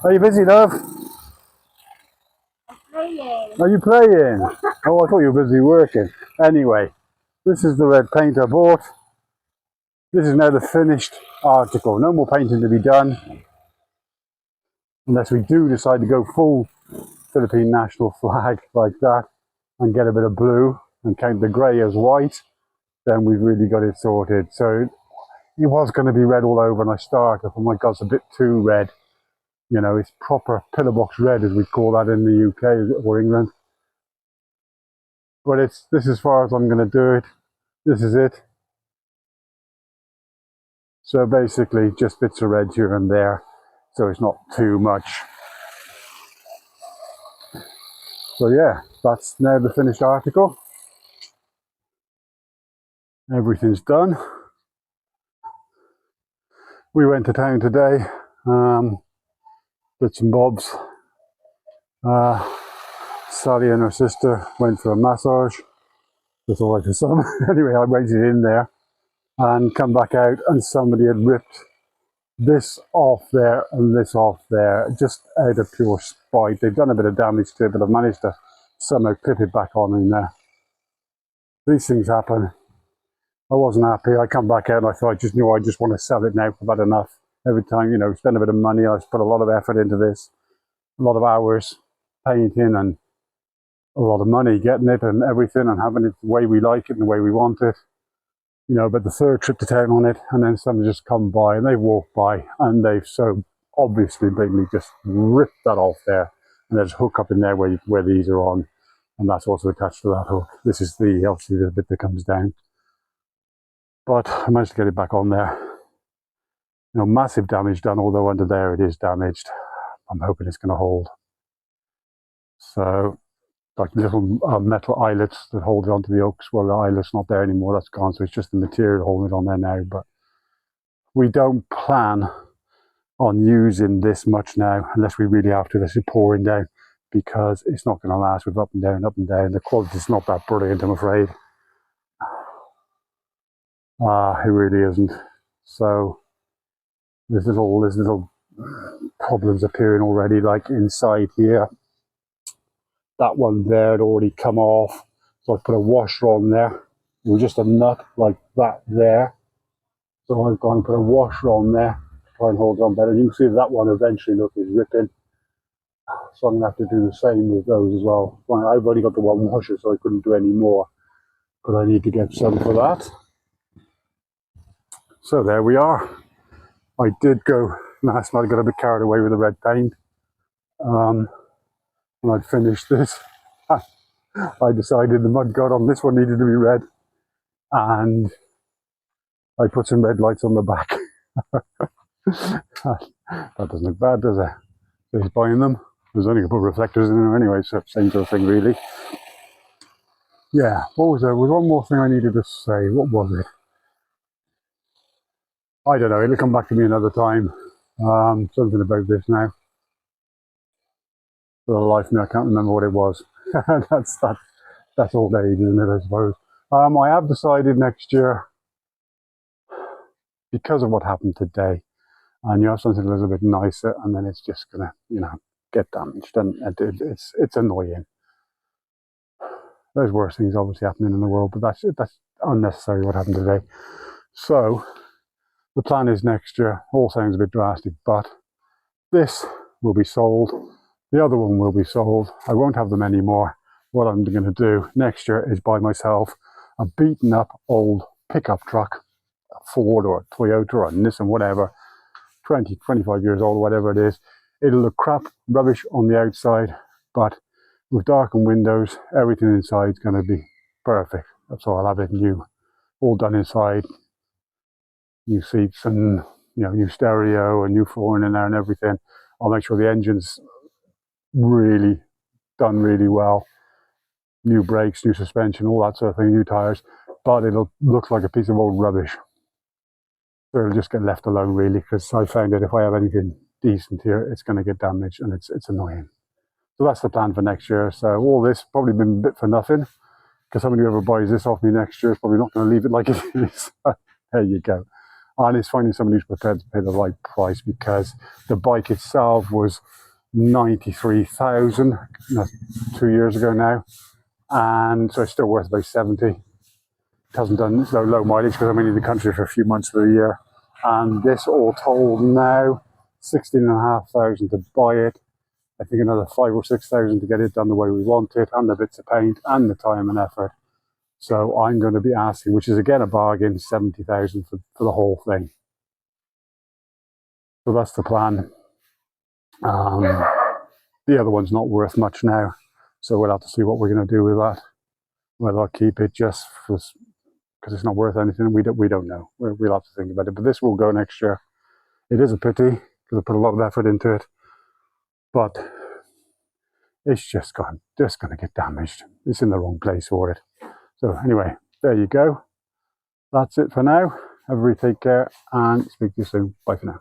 Are you busy, love? Playing. Are you playing? Oh, I thought you were busy working. Anyway, this is the red paint I bought. This is now the finished article. No more painting to be done, unless we do decide to go full Philippine national flag like that and get a bit of blue and count the grey as white. Then we've really got it sorted. So it was going to be red all over, and I started. Oh my God, it's a bit too red. You know, it's proper pillowbox red, as we call that in the UK or England. But this is as far as I'm going to do it. This is it. So basically, just bits of red here and there, so it's not too much. So yeah, that's now the finished article. Everything's done. We went to town today, bits and bobs. Sally and her sister went for a massage. That's all right for some. Anyway, I waited in there and come back out, and somebody had ripped this off there and this off there, just out of pure spite. They've done a bit of damage to it, but I've managed to somehow clip it back on in there. These things happen. I wasn't happy. I come back out and I thought, I just want to sell it now. I've had enough. Every time, you know, spend a bit of money. I've put a lot of effort into this, a lot of hours painting, and a lot of money getting it and everything, and having it the way we like it and the way we want it. You know, but the third trip to town on it, and then somebody just come by and they walk by and they've so obviously blatantly just ripped that off there, and there's a hook up in there where these are on, and that's also attached to that hook. This is obviously the bit that comes down, but I managed to get it back on there. You know, massive damage done, although under there it is damaged. I'm hoping it's going to hold. So like little metal eyelets that hold it onto the hooks. Well, the eyelet's not there anymore, that's gone, so it's just the material holding it on there now. But we don't plan on using this much now, unless we really have to. This is pouring down, because it's not going to last with up and down, up and down. The quality's not that brilliant, I'm afraid. It really isn't. So there's little problems appearing already, like inside here. That one there had already come off, so I put a washer on there. It was just a nut like that there, so I've gone and put a washer on there to try and hold it on better. You can see that one eventually, look, is ripping, so I'm going to have to do the same with those as well. I've only got the one washer, so I couldn't do any more, but I need to get some for that. So there we are. I did go last night, I got a bit carried away with the red paint. When I'd finished this, I decided the mudguard on this one needed to be red, and I put some red lights on the back. That doesn't look bad, does it? So he's buying them. There's only a couple of reflectors in there anyway, so same sort of thing really. Yeah, what was there? There was one more thing I needed to say. What was it? I don't know, it'll come back to me another time. Something about this now. For the life of me, I can't remember what it was. That's old age, isn't it, I suppose. I have decided next year, because of what happened today, and you have something a little bit nicer, and then it's just gonna, you know, get damaged, and it's annoying. There's worse things obviously happening in the world, but that's unnecessary what happened today. So the plan is next year. All sounds a bit drastic, but this will be sold. The other one will be sold. I won't have them anymore. What I'm going to do next year is buy myself a beaten up old pickup truck, a Ford or a Toyota or a Nissan, whatever, 20, 25 years old, whatever it is. It'll look crap, rubbish on the outside, but with darkened windows, everything inside is going to be perfect. That's all. I'll have it new, all done inside, new seats and, you know, new stereo and new flooring in there and everything. I'll make sure the engine's really done really well. New brakes, new suspension, all that sort of thing, new tires, but it'll look like a piece of old rubbish. So it'll just get left alone really, because I found that if I have anything decent here, it's going to get damaged, and it's annoying. So that's the plan for next year. So all this probably been a bit for nothing, because somebody who ever buys this off me next year is probably not going to leave it like it is. There you go. and it's finding somebody who's prepared to pay the right price, because the bike itself was 93,000 2 years ago now, and so it's still worth about 70. It hasn't done low mileage because I'm only in the country for a few months of the year, and this all told now 16,500 to buy it. I think another 5,000 or 6,000 to get it done the way we want it, and the bits of paint and the time and effort. So I'm going to be asking, which is again a bargain, 70,000 for the whole thing. So that's the plan. The other one's not worth much now, so we'll have to see what we're going to do with that. Whether I'll keep it just because it's not worth anything, we don't know. We'll have to think about it. But this will go next year. It is a pity because I put a lot of effort into it, but it's just going to get damaged. It's in the wrong place for it. So anyway, there you go. That's it for now. Everybody take care and speak to you soon. Bye for now.